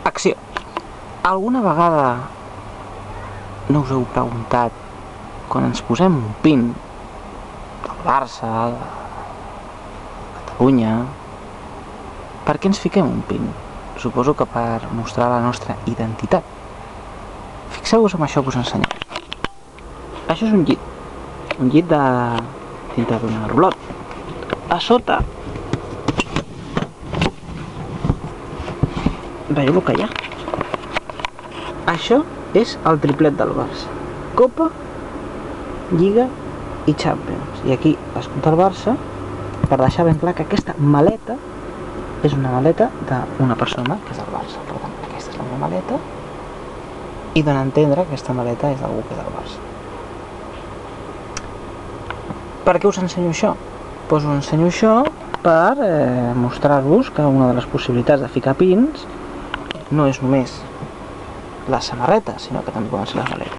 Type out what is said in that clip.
Acció. Alguna vegada no us heu preguntat, quan ens posem un pin del Barça, de Catalunya, per què ens fiquem un pin? Suposo que per mostrar la nostra identitat. Fixeu-vos en això que us ensenyaré. Això és un llit dintre d'una rulot. A sota veieu el que hi ha? Això és el triplet del Barça: Copa, Lliga i Champions. I aquí l'escut del Barça, per deixar ben clar que aquesta maleta és una maleta d'una persona que és del Barça. Per tant, aquesta és la meva maleta i dona a entendre que aquesta maleta és d'algú que és del Barça. Per què us ensenyo això? Doncs us ensenyo això per mostrar-vos que una de les possibilitats de ficar pins no és només les samarretes, sinó que també poden ser les maletes.